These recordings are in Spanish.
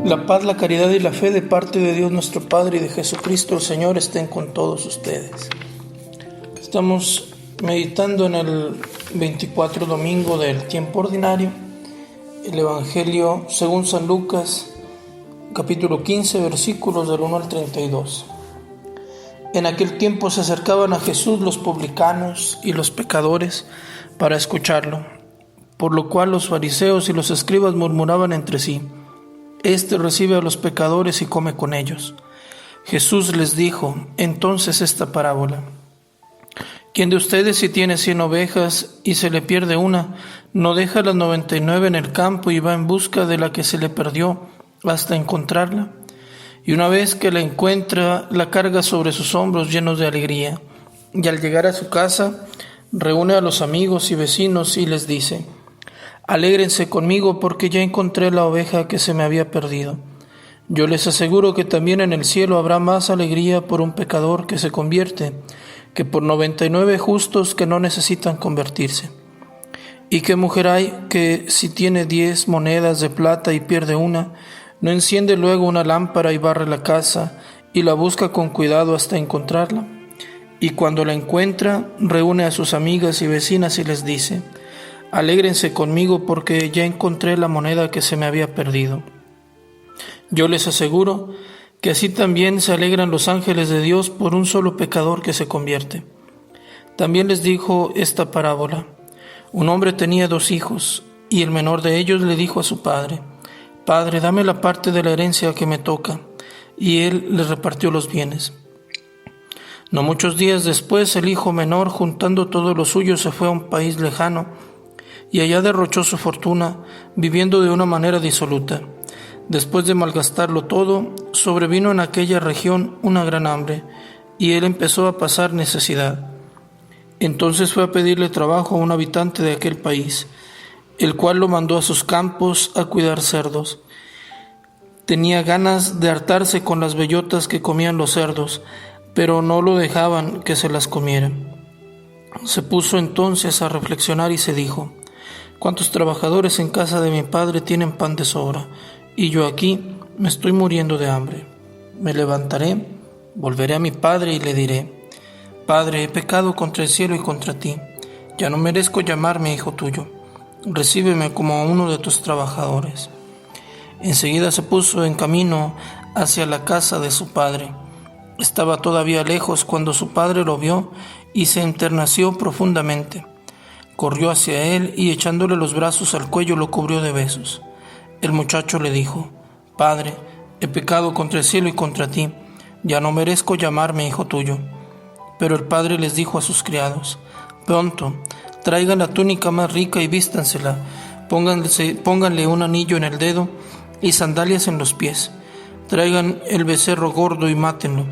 La paz, la caridad y la fe de parte de Dios nuestro Padre y de Jesucristo el Señor estén con todos ustedes. Estamos meditando en el 24 domingo del tiempo ordinario, el Evangelio según San Lucas, capítulo 15, versículos del 1 al 32. En aquel tiempo se acercaban a Jesús los publicanos y los pecadores para escucharlo, por lo cual los fariseos y los escribas murmuraban entre sí: Este recibe a los pecadores y come con ellos. Jesús les dijo entonces esta parábola: ¿Quién de ustedes, si tiene 100 ovejas y se le pierde una, no deja las 99 en el campo y va en busca de la que se le perdió hasta encontrarla? Y una vez que la encuentra, la carga sobre sus hombros llenos de alegría. Y al llegar a su casa, reúne a los amigos y vecinos y les dice: Alégrense conmigo porque ya encontré la oveja que se me había perdido. Yo les aseguro que también en el cielo habrá más alegría por un pecador que se convierte que por 99 justos que no necesitan convertirse. ¿Y qué mujer hay que, si tiene 10 monedas de plata y pierde una, no enciende luego una lámpara y barre la casa y la busca con cuidado hasta encontrarla? Y cuando la encuentra, reúne a sus amigas y vecinas y les dice: Alégrense conmigo porque ya encontré la moneda que se me había perdido. Yo les aseguro que así también se alegran los ángeles de Dios por un solo pecador que se convierte. También les dijo esta parábola: Un hombre tenía 2 hijos, y el menor de ellos le dijo a su padre: Padre, dame la parte de la herencia que me toca. Y él les repartió los bienes. No muchos días después, el hijo menor, juntando todo lo suyo, se fue a un país lejano, y allá derrochó su fortuna, viviendo de una manera disoluta. Después de malgastarlo todo, sobrevino en aquella región una gran hambre, y él empezó a pasar necesidad. Entonces fue a pedirle trabajo a un habitante de aquel país, el cual lo mandó a sus campos a cuidar cerdos. Tenía ganas de hartarse con las bellotas que comían los cerdos, pero no lo dejaban que se las comieran. Se puso entonces a reflexionar y se dijo: ¿Cuántos trabajadores en casa de mi padre tienen pan de sobra? Y yo aquí me estoy muriendo de hambre. Me levantaré, volveré a mi padre y le diré: Padre, he pecado contra el cielo y contra ti. Ya no merezco llamarme hijo tuyo. Recíbeme como a uno de tus trabajadores. Enseguida se puso en camino hacia la casa de su padre. Estaba todavía lejos cuando su padre lo vio y se enterneció profundamente. Corrió hacia él y echándole los brazos al cuello lo cubrió de besos. El muchacho le dijo: Padre, he pecado contra el cielo y contra ti, ya no merezco llamarme hijo tuyo. Pero el padre les dijo a sus criados: Pronto, traigan la túnica más rica y vístansela, pónganle un anillo en el dedo y sandalias en los pies. Traigan el becerro gordo y mátenlo.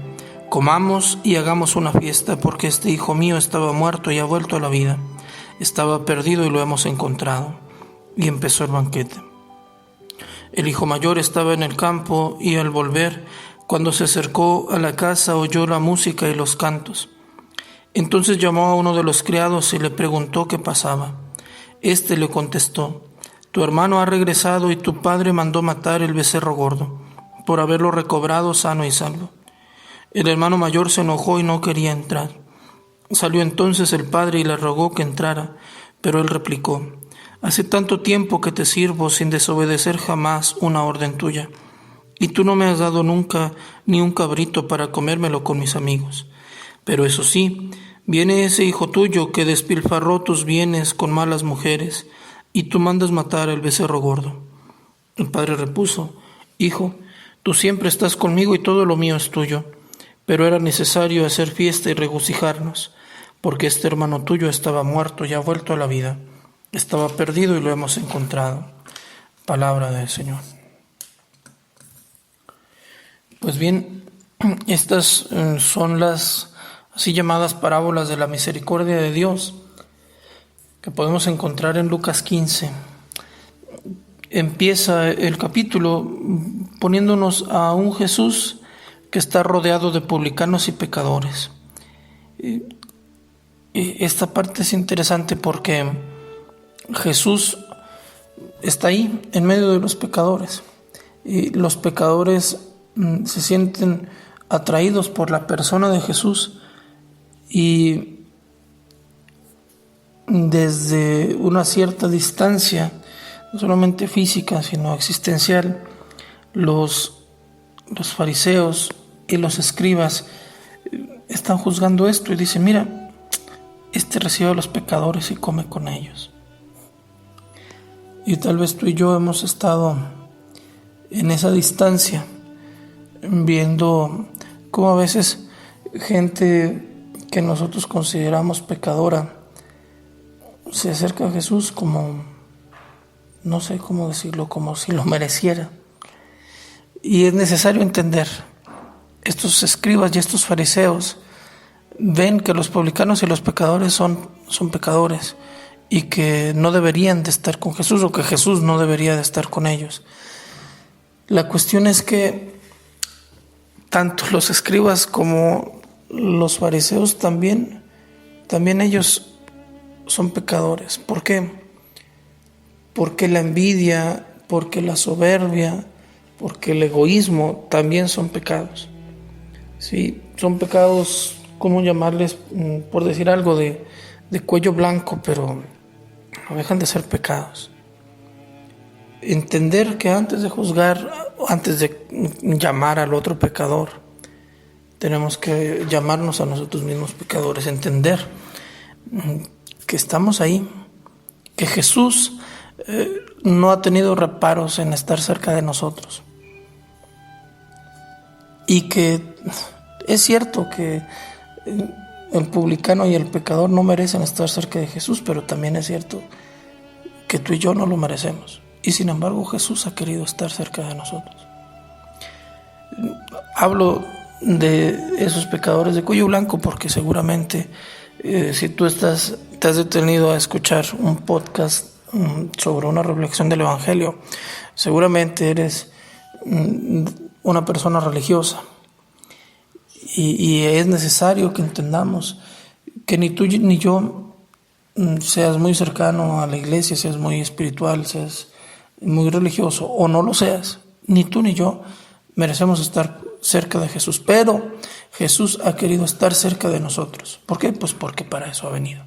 Comamos y hagamos una fiesta, porque este hijo mío estaba muerto y ha vuelto a la vida. Estaba perdido y lo hemos encontrado. Y empezó el banquete. El hijo mayor estaba en el campo y al volver, cuando se acercó a la casa, oyó la música y los cantos. Entonces llamó a uno de los criados y le preguntó qué pasaba. Este le contestó: Tu hermano ha regresado y tu padre mandó matar el becerro gordo, por haberlo recobrado sano y salvo. El hermano mayor se enojó y no quería entrar. Salió entonces el padre y le rogó que entrara, pero él replicó: Hace tanto tiempo que te sirvo sin desobedecer jamás una orden tuya, y tú no me has dado nunca ni un cabrito para comérmelo con mis amigos. Pero eso sí, viene ese hijo tuyo que despilfarró tus bienes con malas mujeres, y tú mandas matar al becerro gordo. El padre repuso: Hijo, tú siempre estás conmigo y todo lo mío es tuyo, pero era necesario hacer fiesta y regocijarnos, porque este hermano tuyo estaba muerto y ha vuelto a la vida. Estaba perdido y lo hemos encontrado. Palabra del Señor. Pues bien, estas son las así llamadas parábolas de la misericordia de Dios que podemos encontrar en Lucas 15. Empieza el capítulo poniéndonos a un Jesús que está rodeado de publicanos y pecadores. esta parte es interesante porque Jesús está ahí en medio de los pecadores y los pecadores se sienten atraídos por la persona de Jesús y desde una cierta distancia, no solamente física sino existencial, los fariseos y los escribas están juzgando esto y dicen: mira, este recibe a los pecadores y come con ellos. Y tal vez tú y yo hemos estado en esa distancia, viendo cómo a veces gente que nosotros consideramos pecadora se acerca a Jesús como, no sé cómo decirlo, como si lo mereciera. Y es necesario entender, estos escribas y estos fariseos ven que los publicanos y los pecadores son pecadores y que no deberían de estar con Jesús, o que Jesús no debería de estar con ellos. La cuestión es que tanto los escribas como los fariseos también ellos son pecadores. ¿Por qué? Porque la envidia, porque la soberbia, porque el egoísmo también son pecados. Sí, son pecados, ¿cómo llamarles? Por decir algo de cuello blanco, pero no dejan de ser pecados. Entender que antes de juzgar, antes de llamar al otro pecador, tenemos que llamarnos a nosotros mismos pecadores. Entender que estamos ahí, que Jesús no ha tenido reparos en estar cerca de nosotros. Y que es cierto que el publicano y el pecador no merecen estar cerca de Jesús, pero también es cierto que tú y yo no lo merecemos. Y sin embargo Jesús ha querido estar cerca de nosotros. Hablo de esos pecadores de cuello blanco porque seguramente si tú te has detenido a escuchar un podcast sobre una reflexión del Evangelio, seguramente eres una persona religiosa. Y es necesario que entendamos que ni tú ni yo seas muy cercano a la iglesia, seas muy espiritual, seas muy religioso o no lo seas, ni tú ni yo merecemos estar cerca de Jesús, pero Jesús ha querido estar cerca de nosotros. ¿Por qué? Pues porque para eso ha venido.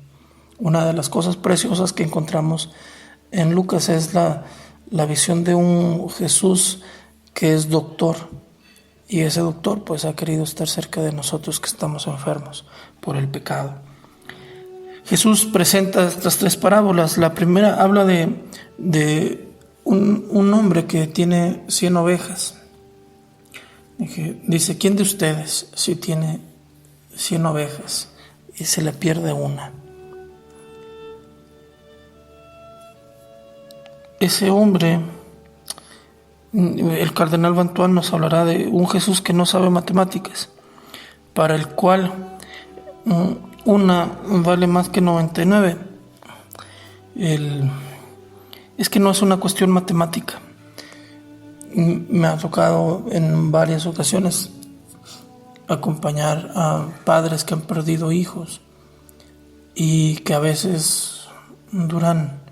Una de las cosas preciosas que encontramos en Lucas es la visión de un Jesús que es doctor. Y ese doctor pues ha querido estar cerca de nosotros que estamos enfermos por el pecado. Jesús presenta estas tres parábolas. La primera habla de un hombre que tiene 100 ovejas. Dice: ¿quién de ustedes, si tiene 100 ovejas y se le pierde una? Ese hombre, el cardenal Bantuán nos hablará de un Jesús que no sabe matemáticas, para el cual una vale más que 99. Es que no es una cuestión matemática. Me ha tocado en varias ocasiones acompañar a padres que han perdido hijos y que a veces duran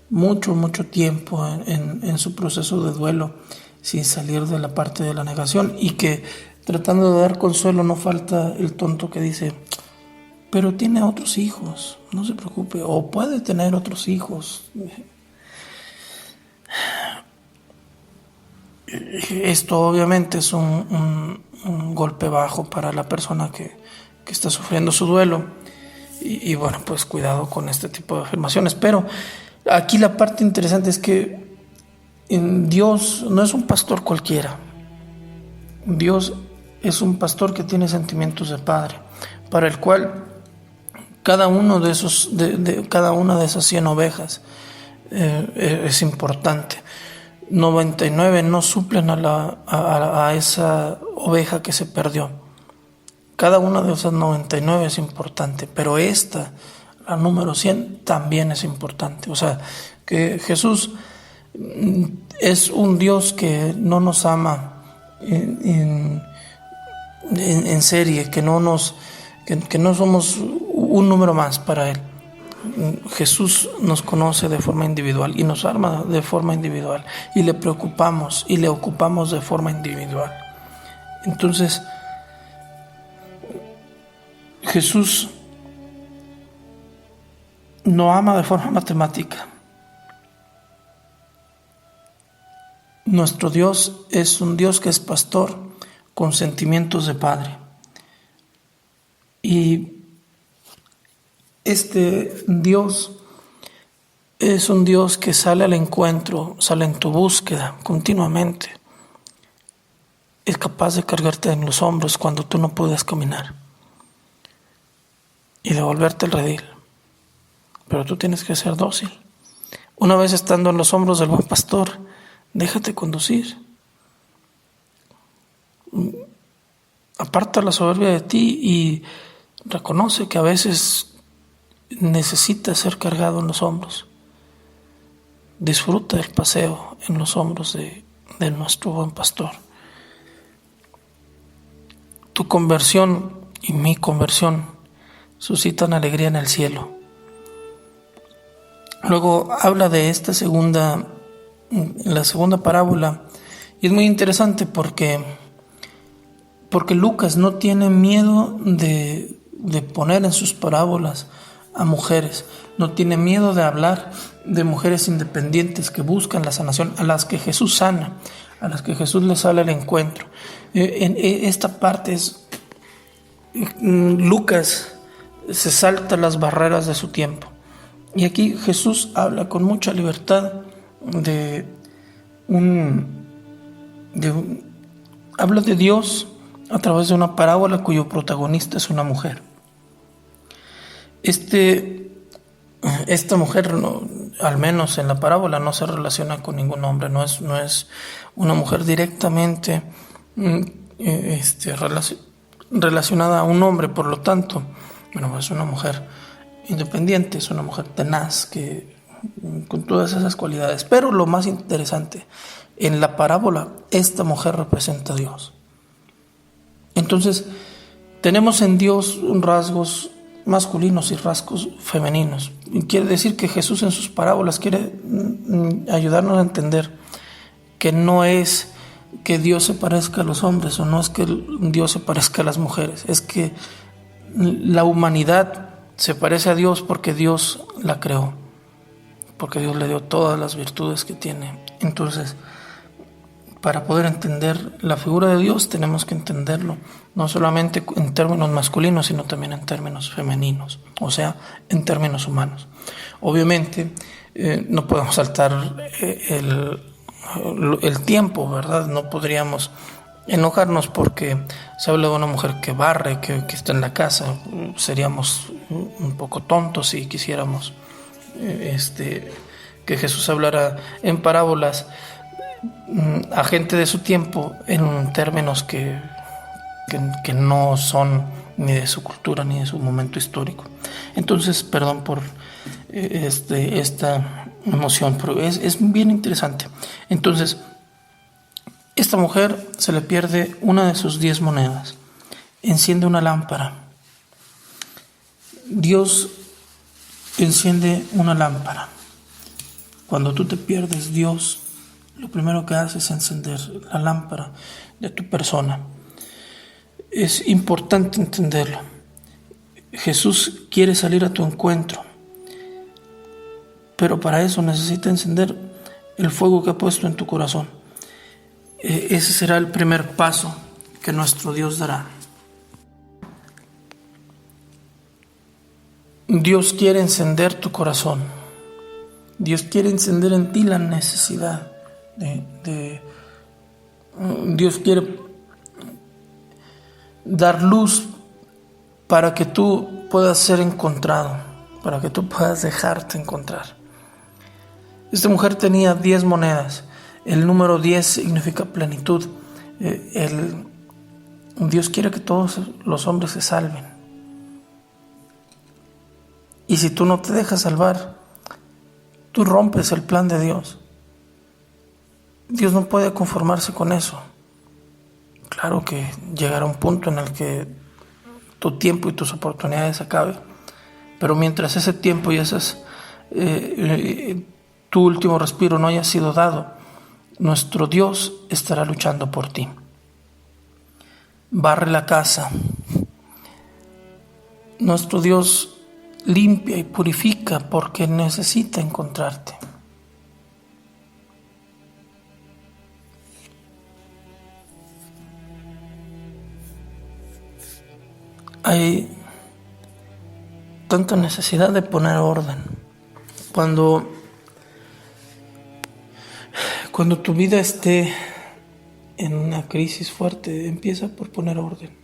mucho tiempo en su proceso de duelo sin salir de la parte de la negación, y que tratando de dar consuelo no falta el tonto que dice: pero tiene otros hijos, no se preocupe, o puede tener otros hijos. Esto obviamente es un golpe bajo para la persona que está sufriendo su duelo, y bueno, pues cuidado con este tipo de afirmaciones. Pero aquí la parte interesante es que Dios no es un pastor cualquiera. Dios es un pastor que tiene sentimientos de padre, para el cual cada uno de cada una de esas 100 ovejas es importante. 99 no suplen a esa oveja que se perdió. Cada una de esas 99 es importante, pero esta, la número 100, también es importante. O sea, que Jesús es un Dios que no nos ama en serie, que que no somos un número más para Él. Jesús nos conoce de forma individual y nos ama de forma individual y le preocupamos y le ocupamos de forma individual. Entonces, Jesús no ama de forma matemática. Nuestro Dios es un Dios que es pastor con sentimientos de padre. Y este Dios es un Dios que sale al encuentro, sale en tu búsqueda continuamente. Es capaz de cargarte en los hombros cuando tú no puedes caminar y devolverte el redil. Pero tú tienes que ser dócil. Una vez estando en los hombros del buen pastor, déjate conducir. Aparta la soberbia de ti y reconoce que a veces necesitas ser cargado en los hombros. Disfruta del paseo en los hombros de nuestro buen pastor. Tu conversión y mi conversión suscitan alegría en el cielo. Luego habla de esta la segunda parábola, y es muy interesante porque Lucas no tiene miedo de poner en sus parábolas a mujeres, no tiene miedo de hablar de mujeres independientes que buscan la sanación, a las que Jesús sana, a las que Jesús les sale al encuentro. En esta parte Lucas se salta las barreras de su tiempo, y aquí Jesús habla con mucha libertad habla de Dios a través de una parábola cuyo protagonista es una mujer. Esta mujer, no, al menos en la parábola, no se relaciona con ningún hombre, no es una mujer directamente relacionada a un hombre, por lo tanto, es una mujer independiente, es una mujer tenaz, con todas esas cualidades. Pero lo más interesante, en la parábola, esta mujer representa a Dios. Entonces, tenemos en Dios rasgos masculinos y rasgos femeninos. Quiere decir que Jesús en sus parábolas quiere ayudarnos a entender que no es que Dios se parezca a los hombres, o no es que Dios se parezca a las mujeres, es que la humanidad se parece a Dios porque Dios la creó, porque Dios le dio todas las virtudes que tiene. Entonces, para poder entender la figura de Dios tenemos que entenderlo no solamente en términos masculinos, sino también en términos femeninos, o sea, en términos humanos. Obviamente no podemos saltar el tiempo, ¿verdad? No podríamos enojarnos porque se habla de una mujer que barre, que está en la casa. Seríamos un poco tontos si quisiéramos que Jesús hablara en parábolas a gente de su tiempo en términos que no son ni de su cultura ni de su momento histórico. Entonces, perdón por esta emoción, pero es bien interesante. Entonces, esta mujer se le pierde una de sus 10 monedas, enciende una lámpara. Dios enciende una lámpara. Cuando tú te pierdes, Dios lo primero que hace es encender la lámpara de tu persona. Es importante entenderlo. Jesús quiere salir a tu encuentro, pero para eso necesita encender el fuego que ha puesto en tu corazón. Ese será el primer paso que nuestro Dios dará. Dios quiere encender tu corazón. Dios quiere encender en ti la necesidad Dios quiere dar luz para que tú puedas ser encontrado, para que tú puedas dejarte encontrar. Esta mujer tenía 10 monedas. El número 10 significa plenitud. Dios quiere que todos los hombres se salven. Y si tú no te dejas salvar, tú rompes el plan de Dios. Dios no puede conformarse con eso. Claro que llegará un punto en el que tu tiempo y tus oportunidades acabe. Pero mientras ese tiempo y tu último respiro no haya sido dado, nuestro Dios estará luchando por ti. Barre la casa. Nuestro Dios limpia y purifica porque necesita encontrarte. Hay tanta necesidad de poner orden. Cuando tu vida esté en una crisis fuerte, empieza por poner orden.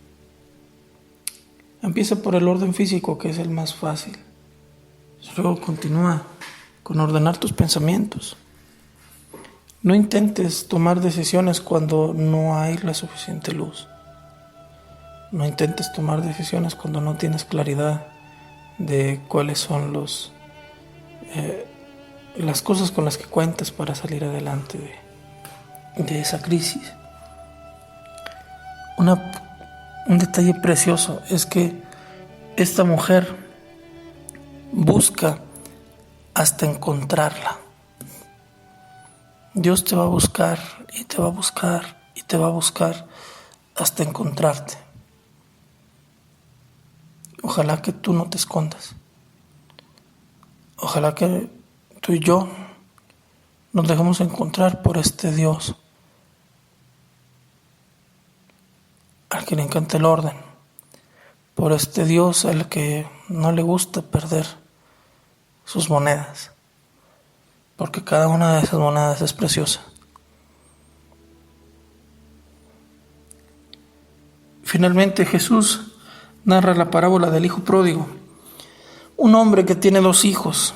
Empieza por el orden físico, que es el más fácil. Luego continúa con ordenar tus pensamientos. No intentes tomar decisiones cuando no hay la suficiente luz. No intentes tomar decisiones cuando no tienes claridad de cuáles son las cosas con las que cuentas para salir adelante de esa crisis. Un detalle precioso es que esta mujer busca hasta encontrarla. Dios te va a buscar y te va a buscar y te va a buscar hasta encontrarte. Ojalá que tú no te escondas. Ojalá que tú y yo nos dejemos encontrar por este Dios al que le encanta el orden, por este Dios al que no le gusta perder sus monedas, porque cada una de esas monedas es preciosa. Finalmente Jesús narra la parábola del hijo pródigo, un hombre que tiene 2 hijos.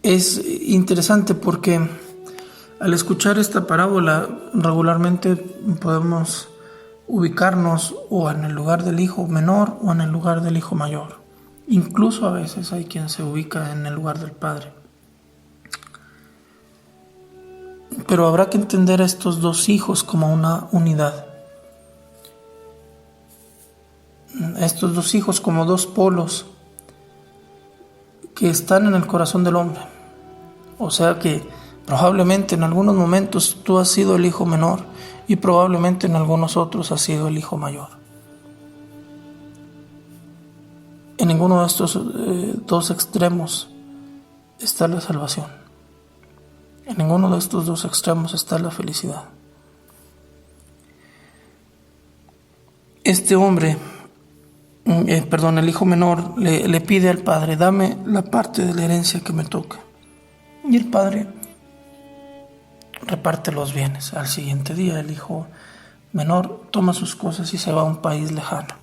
Es interesante porque al escuchar esta parábola regularmente podemos ubicarnos o en el lugar del hijo menor o en el lugar del hijo mayor. Incluso a veces hay quien se ubica en el lugar del padre. Pero habrá que entender a estos 2 hijos como una unidad. Estos 2 hijos como 2 polos que están en el corazón del hombre. O sea que probablemente en algunos momentos tú has sido el hijo menor y probablemente en algunos otros has sido el hijo mayor. En ninguno de estos 2 extremos está la salvación. En ninguno de estos 2 extremos está la felicidad. Este hombre, el hijo menor le pide al padre: dame la parte de la herencia que me toca. Y el padre reparte los bienes. Al siguiente día el hijo menor toma sus cosas y se va a un país lejano.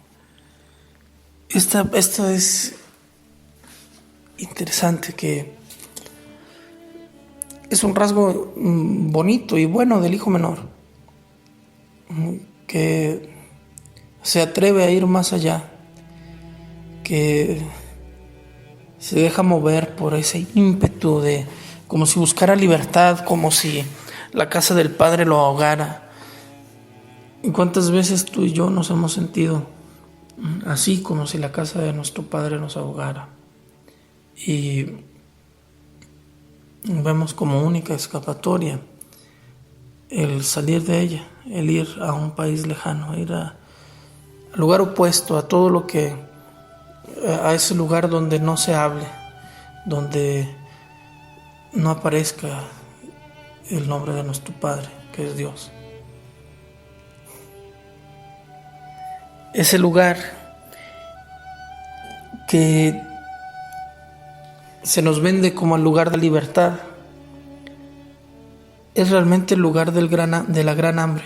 Esto es interesante, que es un rasgo bonito y bueno del hijo menor, que se atreve a ir más allá, que se deja mover por ese ímpetu de como si buscara libertad, como si la casa del padre lo ahogara. ¿Y cuántas veces tú y yo nos hemos sentido así, como si la casa de nuestro padre nos ahogara? Y vemos como única escapatoria el salir de ella, el ir a un país lejano, ir al lugar opuesto a todo lo que, a ese lugar donde no se hable, donde no aparezca el nombre de nuestro Padre, que es Dios. Ese lugar que se nos vende como el lugar de libertad es realmente el lugar de la gran hambre.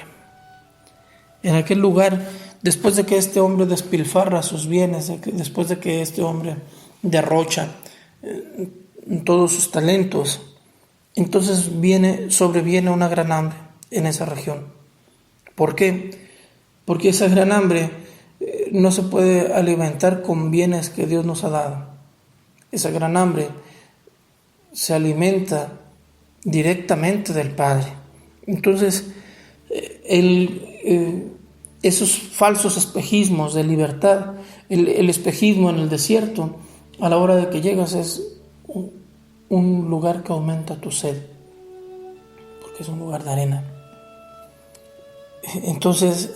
En aquel lugar, después de que este hombre despilfarra sus bienes, después de que este hombre derrocha todos sus talentos, entonces sobreviene una gran hambre en esa región. ¿Por qué? Porque esa gran hambre no se puede alimentar con bienes que Dios nos ha dado. Esa gran hambre se alimenta directamente del Padre. Entonces, Él esos falsos espejismos de libertad, el espejismo en el desierto, a la hora de que llegas es un lugar que aumenta tu sed, porque es un lugar de arena. Entonces,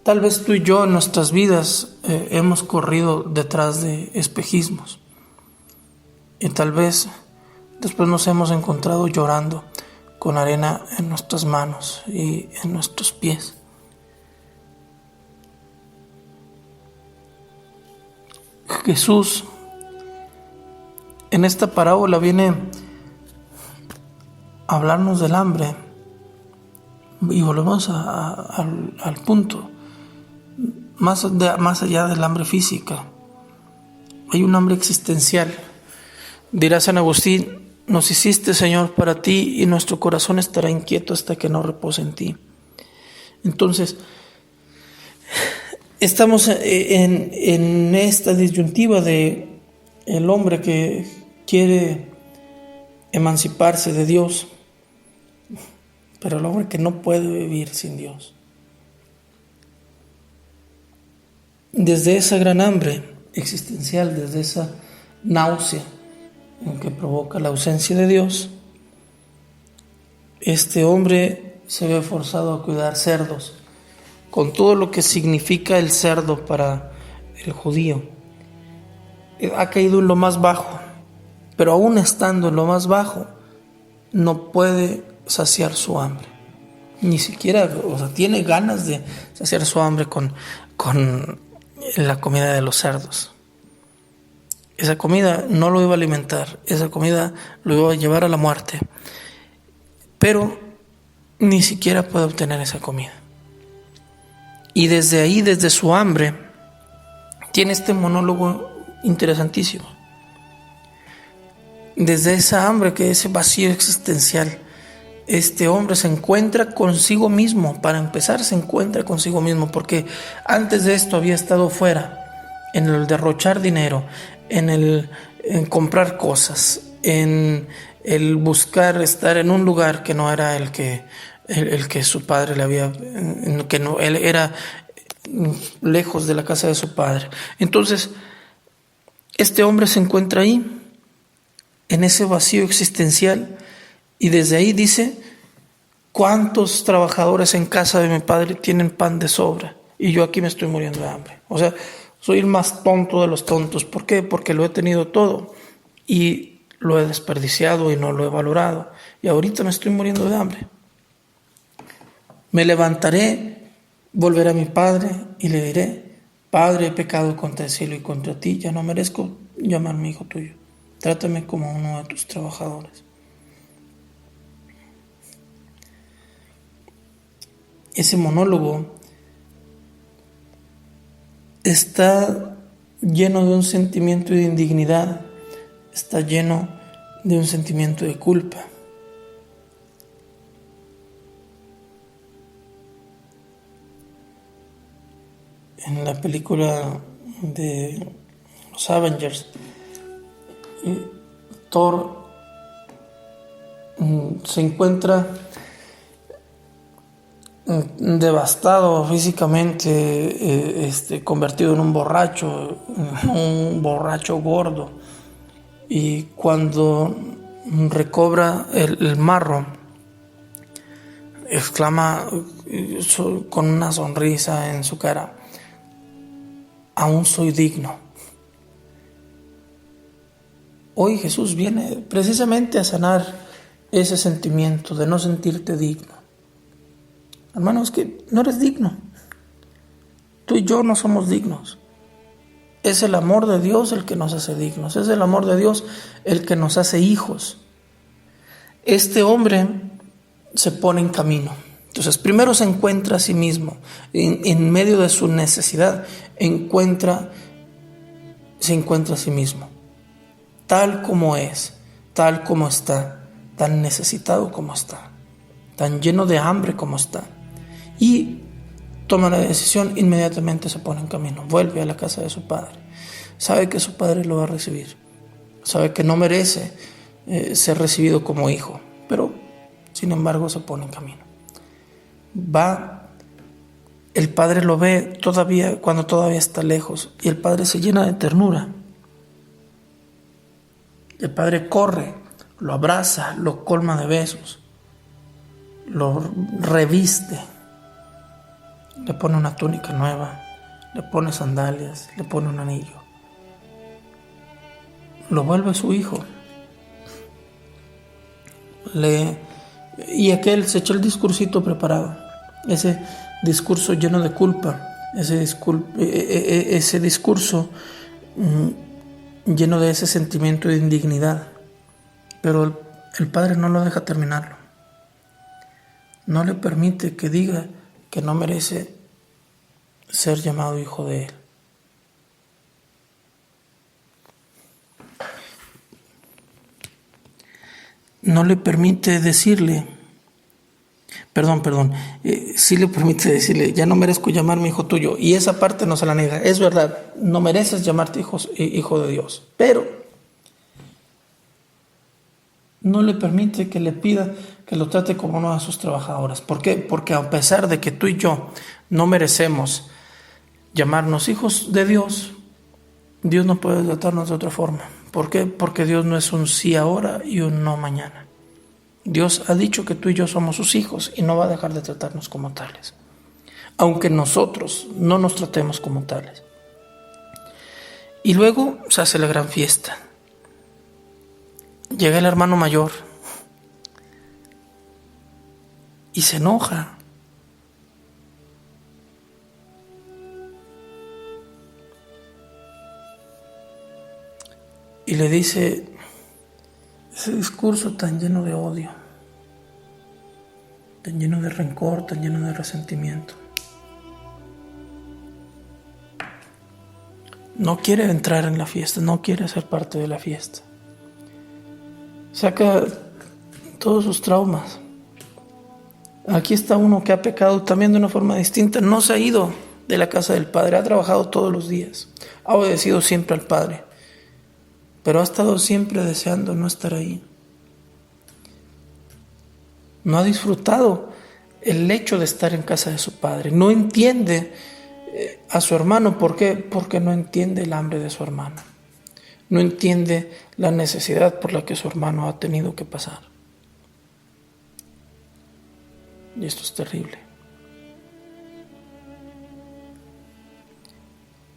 tal vez tú y yo en nuestras vidas hemos corrido detrás de espejismos, y tal vez después nos hemos encontrado llorando con arena en nuestras manos y en nuestros pies. Jesús en esta parábola viene a hablarnos del hambre, y volvemos al punto, más allá del hambre física, hay un hambre existencial. Dirá San Agustín: nos hiciste, Señor, para ti, y nuestro corazón estará inquieto hasta que no repose en ti. Entonces, estamos en esta disyuntiva de el hombre que quiere emanciparse de Dios, pero el hombre que no puede vivir sin Dios. Desde esa gran hambre existencial, desde esa náusea en que provoca la ausencia de Dios, este hombre se ve forzado a cuidar cerdos, con todo lo que significa el cerdo para el judío. Ha caído en lo más bajo, pero aún estando en lo más bajo, no puede saciar su hambre. Ni siquiera, tiene ganas de saciar su hambre con la comida de los cerdos. Esa comida no lo iba a alimentar, esa comida lo iba a llevar a la muerte, pero ni siquiera puede obtener esa comida. Y desde ahí, desde su hambre, tiene este monólogo interesantísimo. Desde esa hambre, que ese vacío existencial, este hombre se encuentra consigo mismo. Para empezar, se encuentra consigo mismo, porque antes de esto había estado fuera, en el derrochar dinero, en comprar cosas, en el buscar estar en un lugar que no era el que su padre le había, que no, él era lejos de la casa de su padre. Entonces, este hombre se encuentra ahí, en ese vacío existencial, y desde ahí dice: ¿cuántos trabajadores en casa de mi padre tienen pan de sobra? Y yo aquí me estoy muriendo de hambre. O sea, soy el más tonto de los tontos. ¿Por qué? Porque lo he tenido todo y lo he desperdiciado y no lo he valorado. Y ahorita me estoy muriendo de hambre. Me levantaré, volveré a mi padre y le diré: Padre, he pecado contra el cielo y contra ti. Ya no merezco llamarme hijo tuyo. Trátame como uno de tus trabajadores. Ese monólogo está lleno de un sentimiento de indignidad, está lleno de un sentimiento de culpa. En la película de los Avengers, Thor se encuentra devastado físicamente, convertido en un borracho gordo, y cuando recobra el marro, exclama con una sonrisa en su cara: aún soy digno. Hoy Jesús viene precisamente a sanar ese sentimiento de no sentirte digno. Hermano, es que no eres digno. Tú y yo no somos dignos. Es el amor de Dios el que nos hace dignos. Es el amor de Dios el que nos hace hijos. Este hombre se pone en camino. Entonces, primero se encuentra a sí mismo. En medio de su necesidad, se encuentra a sí mismo. Tal como es, tal como está, tan necesitado como está, tan lleno de hambre como está. Y toma la decisión, inmediatamente se pone en camino, vuelve a la casa de su padre. Sabe que su padre lo va a recibir, sabe que no merece ser recibido como hijo, pero sin embargo se pone en camino. va, el padre lo ve todavía cuando todavía está lejos y el padre se llena de ternura. El padre corre, lo abraza, lo colma de besos, lo reviste, le pone una túnica nueva, le pone sandalias, le pone un anillo. Lo vuelve su hijo. Y aquel se echó el discursito preparado, ese discurso lleno de culpa, ese discurso lleno de ese sentimiento de indignidad. Pero el padre no lo deja terminarlo. No le permite que diga que no merece ser llamado hijo de él. No le permite decirle, sí le permite decirle, ya no merezco llamarme hijo tuyo. Y esa parte no se la niega. Es verdad, no mereces llamarte hijo de Dios. Pero no le permite que le pida que lo trate como una de sus trabajadoras. ¿Por qué? Porque a pesar de que tú y yo no merecemos llamarnos hijos de Dios, Dios no puede tratarnos de otra forma. ¿Por qué? Porque Dios no es un sí ahora y un no mañana. Dios ha dicho que tú y yo somos sus hijos y no va a dejar de tratarnos como tales, aunque nosotros no nos tratemos como tales. Y luego se hace la gran fiesta. Llega el hermano mayor y se enoja. Y le dice ese discurso tan lleno de odio, tan lleno de rencor, tan lleno de resentimiento. No quiere entrar en la fiesta, no quiere ser parte de la fiesta. Saca todos sus traumas. Aquí está uno que ha pecado también de una forma distinta. No se ha ido de la casa del Padre, ha trabajado todos los días, ha obedecido siempre al Padre, pero ha estado siempre deseando no estar ahí. No ha disfrutado el hecho de estar en casa de su padre. No entiende a su hermano. ¿Por qué? Porque no entiende el hambre de su hermano. No entiende la necesidad por la que su hermano ha tenido que pasar. Y esto es terrible.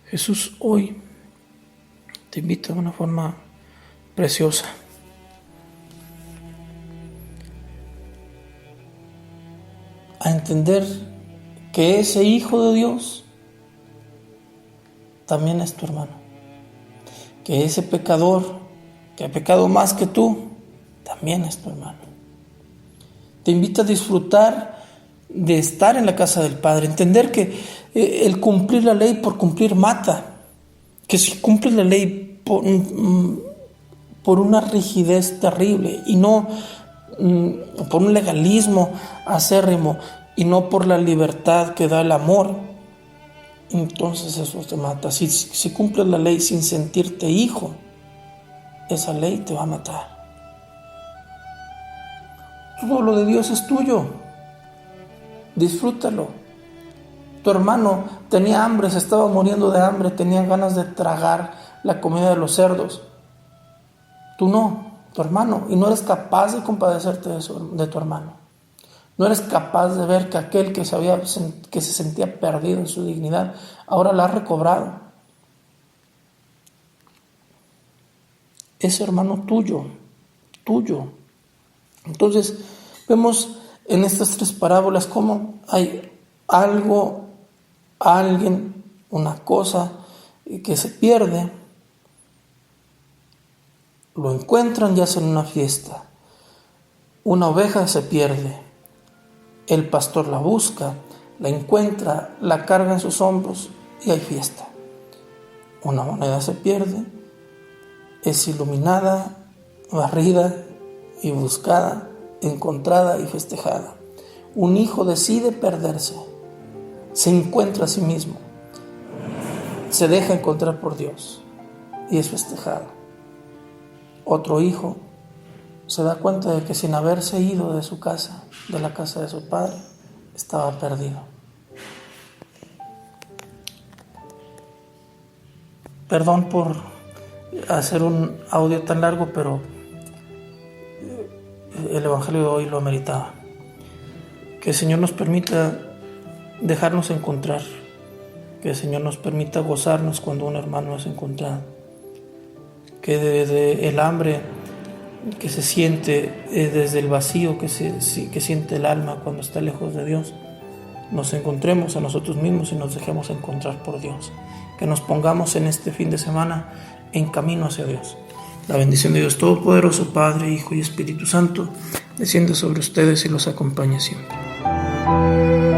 Jesús hoy te invita de una forma preciosa a entender que ese hijo de Dios también es tu hermano, que ese pecador que ha pecado más que tú también es tu hermano. Te invita a disfrutar de estar en la casa del Padre, entender que el cumplir la ley por cumplir mata, que si cumples la ley por una rigidez terrible y no por un legalismo acérrimo y no por la libertad que da el amor, entonces eso te mata. Si cumples la ley sin sentirte hijo, esa ley te va a matar. Todo lo de Dios es tuyo, disfrútalo. Tu hermano tenía hambre, se estaba muriendo de hambre, tenía ganas de tragar la comida de los cerdos. Tú no, tu hermano, y no eres capaz de compadecerte de tu hermano. No eres capaz de ver que aquel que se sentía perdido en su dignidad, ahora la ha recobrado. Ese hermano tuyo. Entonces, vemos en estas tres parábolas cómo hay algo, alguien, una cosa que se pierde. Lo encuentran ya sea en una fiesta. Una oveja se pierde. El pastor la busca, la encuentra, la carga en sus hombros y hay fiesta. Una moneda se pierde, es iluminada, barrida y buscada, encontrada y festejada. Un hijo decide perderse, se encuentra a sí mismo, se deja encontrar por Dios y es festejado. Otro hijo se da cuenta de que sin haberse ido de su casa, de la casa de su padre, estaba perdido. Perdón por hacer un audio tan largo, pero el Evangelio de hoy lo ameritaba. Que el Señor nos permita dejarnos encontrar, que el Señor nos permita gozarnos cuando un hermano es encontrado, que desde el hambre que se siente, desde el vacío que siente el alma cuando está lejos de Dios, nos encontremos a nosotros mismos y nos dejemos encontrar por Dios. Que nos pongamos en este fin de semana en camino hacia Dios. La bendición de Dios Todopoderoso, Padre, Hijo y Espíritu Santo, desciende sobre ustedes y los acompañe siempre.